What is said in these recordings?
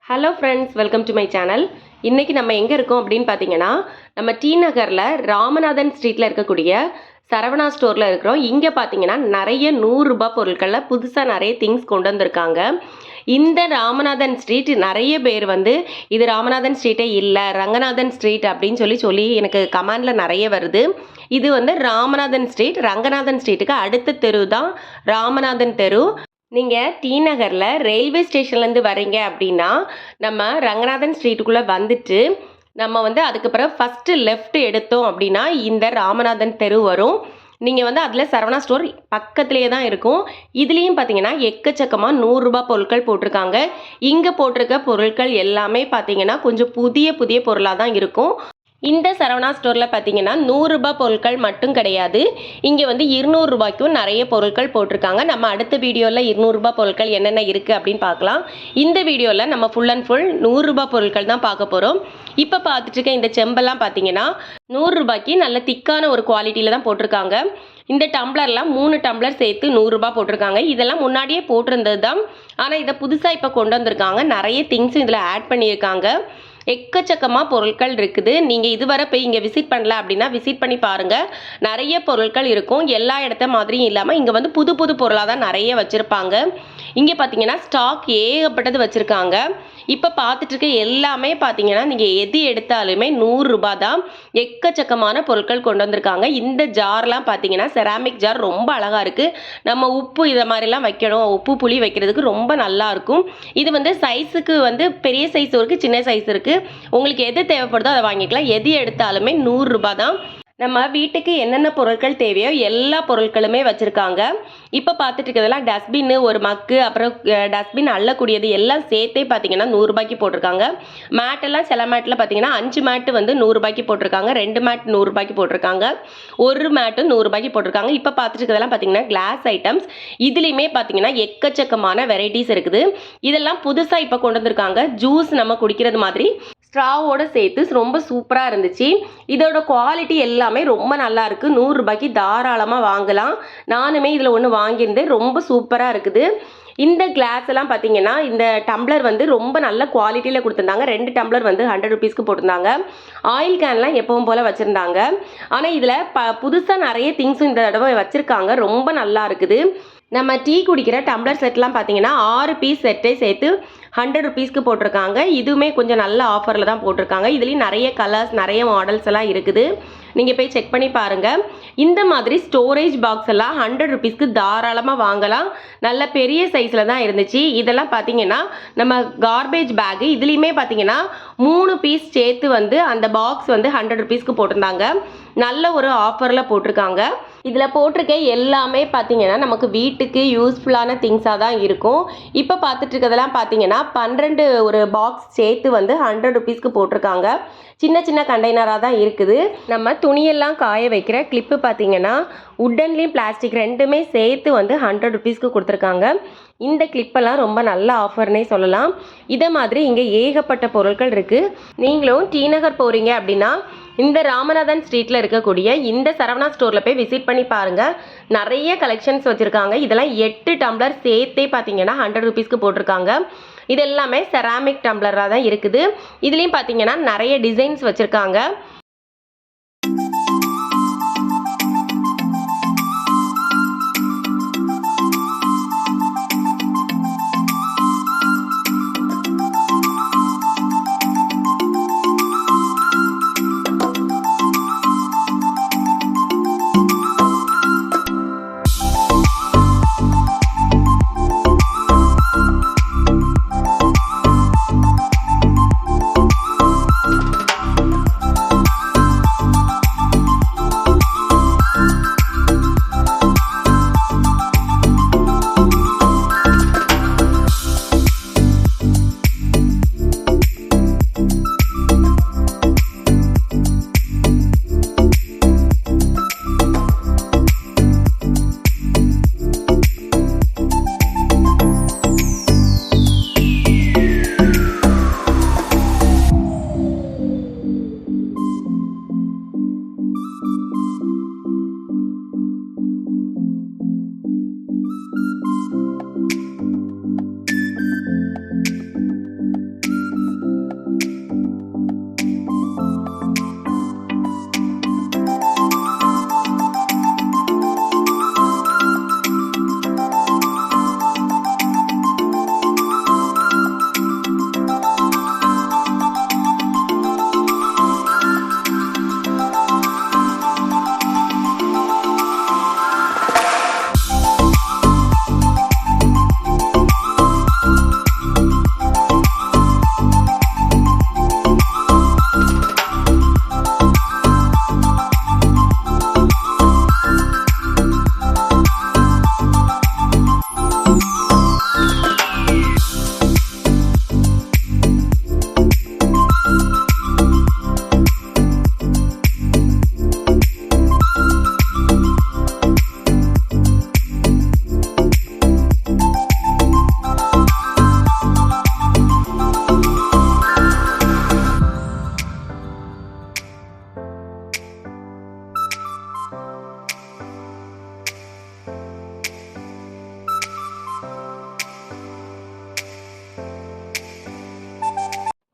Hello friends, welcome to my channel. இன்றைக்கி நம்ம எங்கே இருக்கோம் அப்படின்னு பார்த்தீங்கன்னா, நம்ம டி நகரில் ராமநாதன் ஸ்ட்ரீட்டில் இருக்கக்கூடிய சரவணா ஸ்டோரில் இருக்கிறோம். இங்கே பார்த்தீங்கன்னா நிறைய 100 ரூபாய் பொருட்களில் புதுசாக நிறைய திங்ஸ் கொண்டு வந்திருக்காங்க. இந்த ராமநாதன் ஸ்ட்ரீட் நிறைய பேர் இது ராமநாதன் ஸ்ட்ரீட்டே இல்லை, ரங்கநாதன் ஸ்ட்ரீட் அப்படின்னு சொல்லி எனக்கு கமெண்டில் நிறைய வருது. இது ராமநாதன் ஸ்ட்ரீட், ரங்கநாதன் ஸ்ட்ரீட்டுக்கு அடுத்த தெரு தான் ராமநாதன் தெரு. நீங்கள் டி நகரில் ரயில்வே ஸ்டேஷன்லேருந்து வரீங்க அப்படின்னா நம்ம ரங்கநாதன் ஸ்ட்ரீட்டுக்குள்ளே வந்துட்டு நம்ம அதுக்கப்புறம் ஃபஸ்ட்டு லெஃப்ட் எடுத்தோம் அப்படின்னா இந்த ராமநாதன் தெரு வரும். நீங்கள் அதில் சரவணா ஸ்டோர் பக்கத்துலேயே தான் இருக்கும். இதுலேயும் பார்த்தீங்கன்னா எக்கச்சக்கமாக 100 ரூபாய் பொருட்கள் போட்டிருக்காங்க. இங்கே போட்டிருக்க பொருட்கள் எல்லாமே பார்த்தீங்கன்னா கொஞ்சம் புதிய பொருளாக தான் இருக்கும். இந்த சரவணா ஸ்டோரில் பார்த்தீங்கன்னா 100 ரூபாய் பொருட்கள் மட்டும் கிடையாது, இங்கே 200 ரூபாய்க்கும் நிறைய பொருட்கள் போட்டிருக்காங்க. நம்ம அடுத்த வீடியோவில் 200 ரூபாய் பொருட்கள் என்னென்ன இருக்குது அப்படின்னு பார்க்கலாம். இந்த வீடியோவில் நம்ம ஃபுல் அண்ட் ஃபுல் 100 ரூபாய் பொருட்கள் தான் பார்க்க போகிறோம். இப்போ பார்த்துட்டு இருக்க இந்த செம்பெல்லாம் பார்த்தீங்கன்னா 100 ரூபாய்க்கு நல்ல திக்கான ஒரு குவாலிட்டியில் தான் போட்டிருக்காங்க. இந்த டம்ளர்லாம் 3 டம்ளர் சேர்த்து 100 ரூபாய் போட்டிருக்காங்க. இதெல்லாம் முன்னாடியே போட்டிருந்தது தான், ஆனால் இதை புதுசாக இப்போ கொண்டு வந்திருக்காங்க. நிறைய திங்ஸும் இதில் ஆட் பண்ணியிருக்காங்க. எக்கச்சக்கமாக பொருட்கள் இருக்குது. நீங்கள் இதுவரை போய் இங்கே விசிட் பண்ணல அப்படின்னா விசிட் பண்ணி பாருங்கள். நிறைய பொருட்கள் இருக்கும். எல்லா இடத்த மாதிரியும் இல்லாமல் இங்கே புது பொருளாக தான் நிறைய வச்சுருப்பாங்க. இங்கே பார்த்தீங்கன்னா ஸ்டாக் ஏகப்பட்டது வச்சுருக்காங்க. இப்போ பார்த்துட்டு இருக்க எல்லாமே பார்த்தீங்கன்னா நீங்கள் எது எடுத்தாலுமே 100 ரூபாய் தான். எக்கச்சக்கமான பொருட்கள் கொண்டு வந்திருக்காங்க. இந்த ஜார்லாம் பார்த்தீங்கன்னா செராமிக் ஜார் ரொம்ப அழகாக இருக்குது. நம்ம உப்பு இதை மாதிரிலாம் வைக்கணும், உப்பு புளி வைக்கிறதுக்கு ரொம்ப நல்லா இருக்கும். இது சைஸுக்கு பெரிய சைஸ் இருக்குது, சின்ன சைஸ் இருக்குது. உங்களுக்கு எது தேவைப்படுதோ அதை வாங்கிக்கலாம். எது எடுத்தாலுமே 100 ரூபாய் தான். நம்ம வீட்டுக்கு என்னென்ன பொருட்கள் தேவையோ எல்லா பொருட்களுமே வச்சுருக்காங்க. இப்போ பார்த்துட்டு இருக்கிறதெல்லாம் டஸ்ட்பின்னு, ஒரு மக்கு, அப்புறம் டஸ்ட்பின் அள்ளக்கூடியது எல்லாம் சேர்த்தே பார்த்தீங்கன்னா 100 ரூபாய்க்கு போட்டிருக்காங்க. மேட்டெல்லாம் சில மேட்டில் பார்த்தீங்கன்னா 5 மேட்டு 100 ரூபாய்க்கு போட்டிருக்காங்க, 2 மேட் 100 ரூபாய்க்கு போட்டிருக்காங்க, ஒரு மேட்டு 100 ரூபாய்க்கு போட்டிருக்காங்க. இப்போ பார்த்துட்டு இருக்கிறதெல்லாம் பார்த்தீங்கன்னா கிளாஸ் ஐட்டம்ஸ். இதுலேயுமே பார்த்தீங்கன்னா எக்கச்சக்கமான வெரைட்டிஸ் இருக்குது. இதெல்லாம் புதுசாக இப்போ கொண்டு வந்திருக்காங்க. ஜூஸ் நம்ம குடிக்கிறது மாதிரி ஸ்ட்ராவோடு சேர்த்து ரொம்ப சூப்பராக இருந்துச்சு. இதோட குவாலிட்டி எல்லாமே ரொம்ப நல்லா இருக்குது. 100 ரூபாய்க்கு தாராளமாக வாங்கலாம். நானுமே இதில் ஒன்று வாங்கியிருந்தேன். ரொம்ப சூப்பராக இருக்குது. இந்த கிளாஸ் எல்லாம் பார்த்தீங்கன்னா இந்த டம்ளர் ரொம்ப நல்ல குவாலிட்டியில் கொடுத்துருந்தாங்க. 2 டம்ளர் 100 ருபீஸ்க்கு போட்டிருந்தாங்க. ஆயில் கேன்லாம் எப்பவும் போல் வச்சுருந்தாங்க. ஆனால் இதில் புதுசாக நிறைய திங்ஸும் இந்த தடவை வச்சுருக்காங்க. ரொம்ப நல்லா இருக்குது. நம்ம டீ குடிக்கிற டம்ளர் செட்லாம் பார்த்தீங்கன்னா 6 பீஸ் செட்டே சேர்த்து 100 ருபீஸ்க்கு போட்டிருக்காங்க. இதுவுமே கொஞ்சம் நல்ல ஆஃபரில் தான் போட்டிருக்காங்க. இதுலேயும் நிறைய கலர்ஸ், நிறைய மாடல்ஸ் எல்லாம் இருக்குது. நீங்கள் போய் செக் பண்ணி பாருங்கள். இந்த மாதிரி ஸ்டோரேஜ் பாக்ஸ் எல்லாம் 100 ருபீஸ்க்கு தாராளமாக வாங்கலாம். நல்ல பெரிய சைஸில் தான் இருந்துச்சு. இதெல்லாம் பார்த்தீங்கன்னா நம்ம கார்பேஜ் பேக்கு. இதுலேயுமே பார்த்தீங்கன்னா 3 பீஸ் சேர்த்து அந்த பாக்ஸ் 100 ருபீஸ்க்கு போட்டிருந்தாங்க. நல்ல ஒரு ஆஃபரில் போட்டிருக்காங்க. இதில் போட்டிருக்க எல்லாமே பார்த்தீங்கன்னா நமக்கு வீட்டுக்கு யூஸ்ஃபுல்லான திங்ஸாக தான் இருக்கும். இப்போ பார்த்துட்டு இருக்கிறதெல்லாம் பார்த்தீங்கன்னா 12 ஒரு பாக்ஸ் சேர்த்து 100 ருபீஸ்க்கு போட்டிருக்காங்க. சின்ன கண்டெய்னராக தான் இருக்குது. நம்ம துணியெல்லாம் காய வைக்கிற கிளிப்பு பார்த்தீங்கன்னா உட்டன்லேயும் பிளாஸ்டிக் ரெண்டுமே சேர்த்து 100 ருபீஸ்க்கு கொடுத்துருக்காங்க. இந்த கிளிப்பெல்லாம் ரொம்ப நல்ல ஆஃபர்னே சொல்லலாம். இதை மாதிரி இங்கே ஏகப்பட்ட பொருட்கள் இருக்குது. நீங்களும் டி நகர் போகிறீங்க அப்படின்னா இந்த ராமநாதன் ஸ்ட்ரீட்டில் இருக்கக்கூடிய இந்த சரவணா ஸ்டோரில் போய் விசிட் பண்ணி பாருங்கள். நிறைய கலெக்ஷன்ஸ் வச்சுருக்காங்க. இதெல்லாம் 8 டம்ளர் சேர்த்தே பார்த்தீங்கன்னா 100 ருபீஸ்க்கு போட்டிருக்காங்க. இது எல்லாமே செராமிக் டம்ளராக தான் இருக்குது. இதுலேயும் பார்த்தீங்கன்னா நிறைய டிசைன்ஸ் வச்சுருக்காங்க.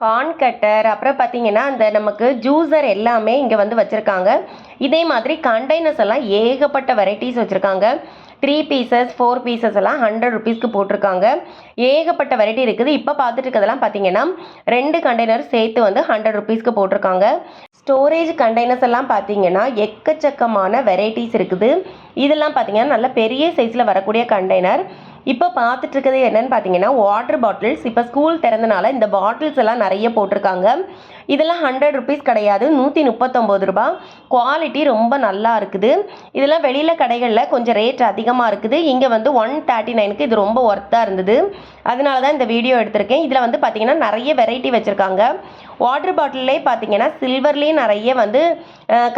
கார்ன் கட்டர், அப்புறம் பார்த்தீங்கன்னா அந்த நமக்கு ஜூஸர் எல்லாமே இங்கே வந்து வச்சுருக்காங்க. இதே மாதிரி கண்டெய்னர்ஸ் எல்லாம் ஏகப்பட்ட வெரைட்டிஸ் வச்சுருக்காங்க. 3 பீசஸ் 4 பீசஸ் எல்லாம் 100 ருபீஸ்க்கு போட்டிருக்காங்க. ஏகப்பட்ட வெரைட்டி இருக்குது. இப்போ பார்த்துட்டு இருக்கிறதெல்லாம் பார்த்தீங்கன்னா 2 கண்டெய்னர் சேர்த்து வந்து 100 ருபீஸ்க்கு போட்டிருக்காங்க. ஸ்டோரேஜ் கண்டெய்னர்ஸ் எல்லாம் பார்த்தீங்கன்னா எக்கச்சக்கமான வெரைட்டிஸ் இருக்குது. இதெல்லாம் பார்த்தீங்கன்னா நல்ல பெரிய சைஸில் வரக்கூடிய கண்டெய்னர். இப்போ பார்த்துட்டு இருக்கிறது என்னன்னு பார்த்தீங்கன்னா வாட்டர் பாட்டில்ஸ். இப்போ ஸ்கூல் திறந்தனால இந்த பாட்டில்ஸ் எல்லாம் நிறைய போட்டிருக்காங்க. இதெல்லாம் 100 ருபீஸ் கிடையாது, 139 ரூபா. குவாலிட்டி ரொம்ப நல்லா இருக்குது. இதெல்லாம் வெளியில் கடைகளில் கொஞ்சம் ரேட் அதிகமாக இருக்குது. இங்கே வந்து 139க்கு இது ரொம்ப ஒர்த்தாக இருந்தது. அதனால தான் இந்த வீடியோ எடுத்திருக்கேன். இதில் வந்து பார்த்தீங்கன்னா நிறைய வெரைட்டி வச்சுருக்காங்க. வாட்டர் பாட்டிலே பார்த்தீங்கன்னா சில்வர்லேயும் நிறைய வந்து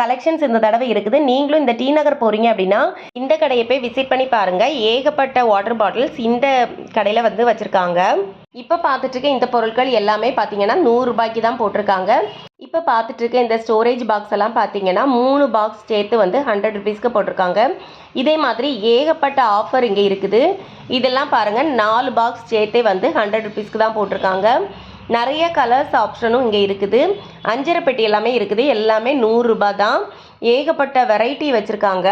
கலெக்ஷன்ஸ் இந்த தடவை இருக்குது. நீங்களும் இந்த டி நகர் போகிறீங்க அப்படின்னா இந்த கடையை போய் விசிட் பண்ணி பாருங்கள். ஏகப்பட்ட வாட்டர் பாட்டில்ஸ் இந்த கடையில் வந்து வச்சுருக்காங்க. இப்போ பார்த்துட்டு இருக்க இந்த பொருட்கள் எல்லாமே பார்த்தீங்கன்னா 100 ரூபாய்க்கு தான் போட்டிருக்காங்க. இப்போ பார்த்துட்டு இருக்க இந்த ஸ்டோரேஜ் பாக்ஸ் எல்லாம் பார்த்தீங்கன்னா 3 பாக்ஸ் சேர்த்து வந்து 100 ருபீஸ்க்கு போட்டிருக்காங்க. இதே மாதிரி ஏகப்பட்ட ஆஃபர் இங்கே இருக்குது. இதெல்லாம் பாருங்கள், 4 பாக்ஸ் சேர்த்தே வந்து 100 ருபீஸ்க்கு தான் போட்டிருக்காங்க. நிறைய கலர்ஸ் ஆப்ஷனும் இங்கே இருக்குது. அஞ்சரை பெட்டி எல்லாமே இருக்குது. எல்லாமே 100 ரூபாய் தான். ஏகப்பட்ட வெரைட்டி வச்சுருக்காங்க.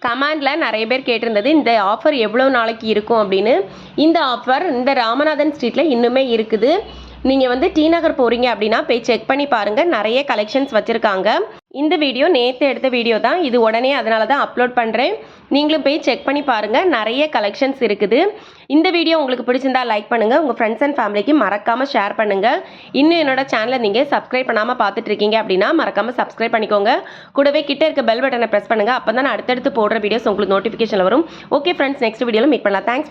கமெண்டில் நிறைய பேர் கேட்டிருந்தது இந்த ஆஃபர் எவ்வளோ நாளைக்கு இருக்கும் அப்படின்னு. இந்த ஆஃபர் இந்த ராமநாதன் ஸ்ட்ரீட்டில் இன்னுமே இருக்குது. நீங்கள் வந்து டி நகர் போகிறீங்க அப்படின்னா போய் செக் பண்ணி பாருங்கள். நிறைய கலெக்ஷன்ஸ் வச்சுருக்காங்க. இந்த வீடியோ நேற்று எடுத்த வீடியோ தான் இது. உடனே அதனால தான் அப்லோட் பண்ணுறேன். நீங்களும் போய் செக் பண்ணி பாருங்கள். நிறைய கலெக்ஷன்ஸ் இருக்குது. இந்த வீடியோ உங்களுக்கு பிடிச்சிருந்தா லைக் பண்ணுங்கள். உங்கள் ஃப்ரெண்ட்ஸ் அண்ட் ஃபேமிலிக்கு மறக்காமல் ஷேர் பண்ணுங்கள். இன்னும் என்னோட சேனலை நீங்கள் சப்ஸ்கிரைப் பண்ணாமல் பார்த்துட்டு இருக்கீங்க அப்படின்னா மறக்காமல் சப்ஸ்கிரைப் பண்ணிக்கோங்க. கூடவே கிட்ட இருக்க பெல் பட்டனை ப்ரெஸ் பண்ணுங்கள். அப்போ தான் நான் அடுத்தடுத்து போடுற வீடியோஸ் உங்களுக்கு நோட்டிஃபிகேஷன் வரும். ஓகே ஃப்ரெண்ட்ஸ், நெக்ஸ்ட் வீடியோவில் மீட் பண்ணலாம். தேங்க்ஸ்.